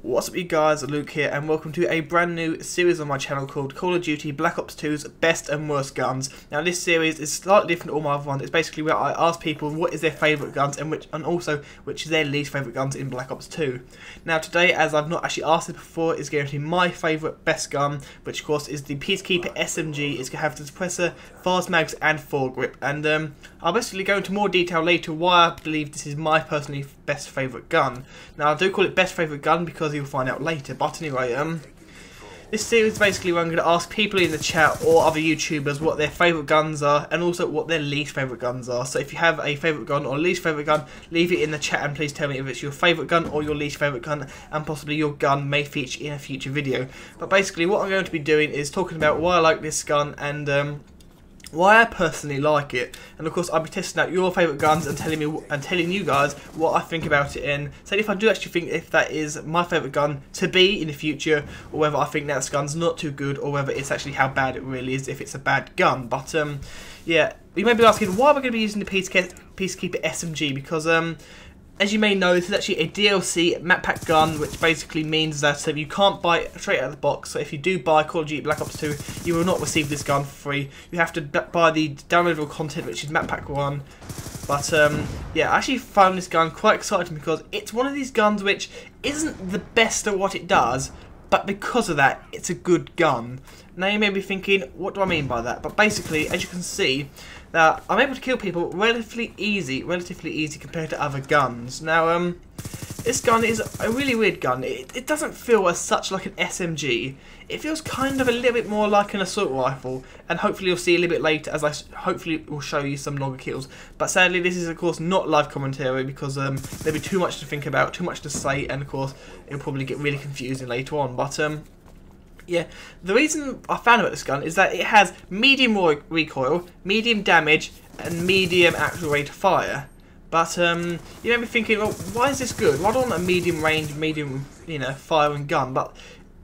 What's up you guys, Luke here and welcome to a brand new series on my channel called Call of Duty Black Ops 2's Best and Worst Guns. Now this series is slightly different to all my other ones. It's basically where I ask people what is their favourite guns and also which is their least favourite guns in Black Ops 2. Now today, as I've not actually asked it before, is going to be my favourite best gun, which of course is the Peacekeeper SMG. It's going to have the suppressor, fast mags and foregrip, and I'll basically go into more detail later why I believe this is my personally best favourite gun. Now I do call it best favourite gun because you'll find out later, but anyway, this series is basically where I'm going to ask people in the chat or other YouTubers what their favourite guns are and also what their least favourite guns are. So if you have a favourite gun or least favourite gun, leave it in the chat and please tell me if it's your favourite gun or your least favourite gun, and possibly your gun may feature in a future video. But basically what I'm going to be doing is talking about why I like this gun and why I personally like it, and of course I'll be testing out your favourite guns and telling you guys what I think about it, and saying if I do actually think if that is my favourite gun to be in the future, or whether I think that gun's not too good, or whether it's actually how bad it really is if it's a bad gun. But yeah, you may be asking why am I going to be using the Peacekeeper SMG, because as you may know, this is actually a DLC map pack gun, which basically means that you can't buy it straight out of the box. So if you do buy Call of Duty Black Ops 2, you will not receive this gun for free. You have to buy the downloadable content, which is map pack 1. But yeah, I actually found this gun quite exciting because it's one of these guns which isn't the best at what it does, but because of that, it's a good gun. Now you may be thinking, what do I mean by that? But basically, as you can see, that I'm able to kill people relatively easy compared to other guns. Now, this gun is a really weird gun. It doesn't feel as such like an SMG. It feels kind of a little bit more like an assault rifle, and hopefully you'll see a little bit later as I hopefully will show you some longer kills. But sadly, this is of course not live commentary because there'll be too much to think about, too much to say, and of course it'll probably get really confusing later on. But yeah, the reason I found about this gun is that it has medium recoil, medium damage, and medium actual rate of fire. But you may be thinking, well, why is this good? Why do I want a medium range, medium, firing gun? But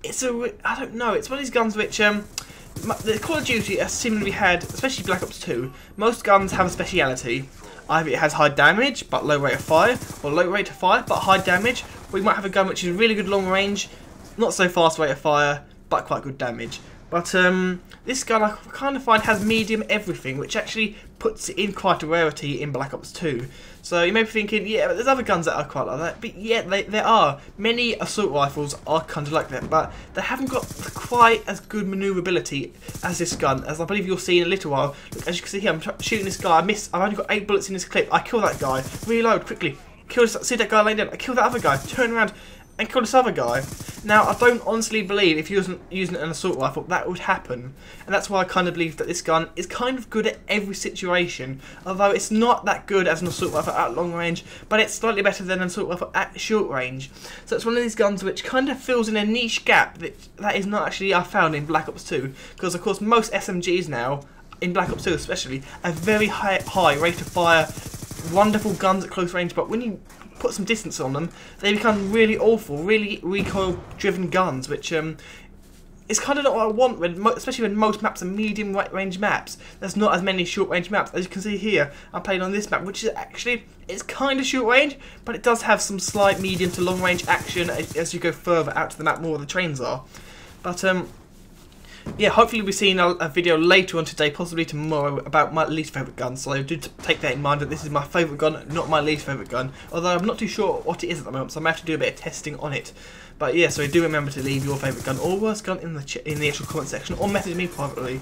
it's I don't know. It's one of these guns which the Call of Duty has seemingly had, especially Black Ops 2. Most guns have a speciality. Either it has high damage but low rate of fire, or low rate of fire but high damage. Or you might have a gun which is really good long range, not so fast rate of fire, but quite good damage. But this gun I kind of find has medium everything, which actually puts it in quite a rarity in Black Ops 2. So you may be thinking, yeah, but there's other guns that are quite like that. But yeah, there are. Many assault rifles are kind of like that, but they haven't got quite as good manoeuvrability as this gun, as I believe you'll see in a little while. Look, as you can see here, I'm shooting this guy. I've only got 8 bullets in this clip. I kill that guy. Reload quickly. See that guy laying down. I kill that other guy. Turn around and kill this other guy. Now, I don't honestly believe if you wasn't using an assault rifle that would happen, and that's why I kind of believe that this gun is kind of good at every situation, although it's not that good as an assault rifle at long range, but it's slightly better than an assault rifle at short range. So it's one of these guns which kind of fills in a niche gap that is not actually found in Black Ops 2, because of course most SMGs now, in Black Ops 2 especially, have very high rate of fire, wonderful guns at close range, but when you put some distance on them, they become really awful, really recoil-driven guns, which is kind of not what I want, especially when most maps are medium-range maps. There's not as many short-range maps. As you can see here, I'm playing on this map, which is actually, it's kind of short-range, but it does have some slight medium to long-range action as you go further out to the map, more where the trains are. But yeah, hopefully we'll be seeing a video later on today, possibly tomorrow, about my least favourite gun. So do take that in mind, that this is my favourite gun, not my least favourite gun. Although I'm not too sure what it is at the moment, so I may have to do a bit of testing on it. But yeah, so do remember to leave your favourite gun or worst gun in the actual comment section, or message me privately.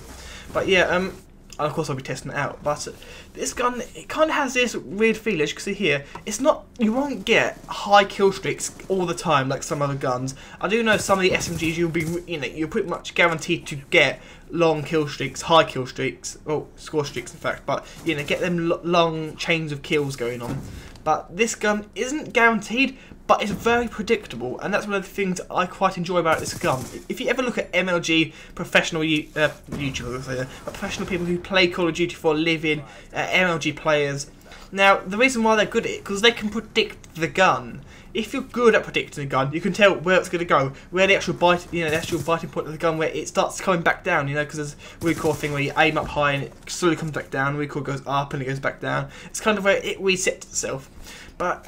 But yeah, of course I'll be testing it out. But this gun, it kind of has this weird feel, as you can see here. It's not, you won't get high kill streaks all the time like some other guns. I do know some of the SMGs you're pretty much guaranteed to get long kill streaks, high kill streaks, or score streaks in fact. But get them long chains of kills going on. But this gun isn't guaranteed, but it's very predictable, and that's one of the things I quite enjoy about this gun. If you ever look at MLG professional YouTubers, professional people who play Call of Duty for a living, MLG players, now the reason why they're good at it, because they can predict the gun. If you're good at predicting a gun, you can tell where it's going to go, where the actual the actual biting point of the gun, where it starts coming back down. Because there's a recoil thing where you aim up high and it slowly comes back down. Recoil goes up and it goes back down. It's kind of where it resets itself. But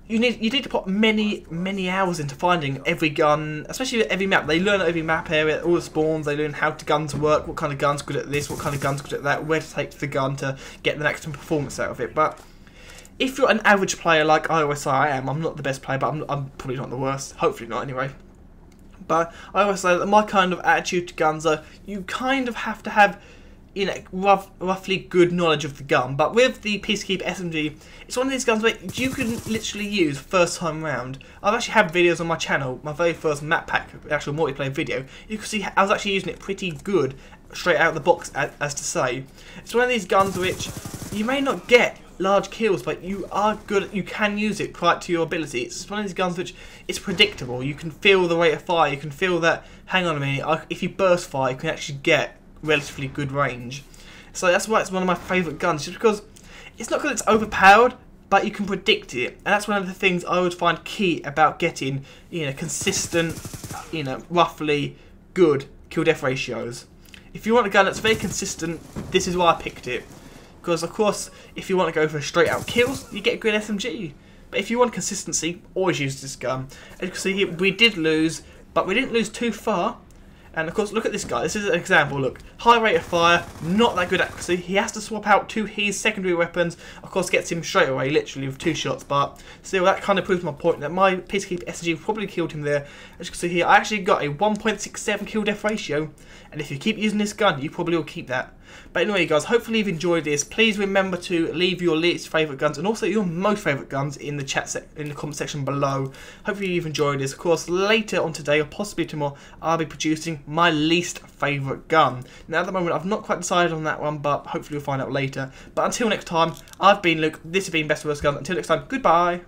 you need to put many hours into finding every gun, especially every map. They learn every map area, all the spawns. They learn how guns work, what kind of guns good at this, what kind of guns good at that, where to take the gun to get the maximum performance out of it. But if you're an average player like I always say I am, I'm not the best player, but I'm probably not the worst. Hopefully not, anyway. But I always say that my kind of attitude to guns are you kind of have to have, you know, roughly good knowledge of the gun. But with the Peacekeeper SMG, it's one of these guns where you can literally use first time round. I've actually had videos on my channel, my very first map pack, actual multiplayer video. You can see I was actually using it pretty good straight out of the box, as to say. It's one of these guns which you may not get large kills, but you are good. You can use it quite to your ability. It's one of these guns which is predictable. You can feel the rate of fire. You can feel that. Hang on a minute. If you burst fire, you can actually get relatively good range. So that's why it's one of my favourite guns, just because it's not because it's overpowered, but you can predict it, and that's one of the things I would find key about getting, you know, consistent, you know, roughly good kill death ratios. If you want a gun that's very consistent, this is why I picked it. Because of course, if you want to go for straight out kills, you get a good SMG. But if you want consistency, always use this gun. As you can see here, we did lose, but we didn't lose too far. And of course, look at this guy. This is an example. Look, high rate of fire, not that good accuracy. He has to swap out to his secondary weapons. Of course, gets him straight away, literally with 2 shots. But still, that kind of proves my point that my Peacekeeper SMG probably killed him there. As you can see here, I actually got a 1.67 kill death ratio. And if you keep using this gun, you probably will keep that. But anyway, guys, hopefully you've enjoyed this. Please remember to leave your least favourite guns and also your most favourite guns in the in the comment section below. Hopefully you've enjoyed this. Of course, later on today or possibly tomorrow, I'll be producing my least favourite gun. Now, at the moment, I've not quite decided on that one, but hopefully we'll find out later. But until next time, I've been Luke. This has been Best of Worst Guns. Until next time, goodbye.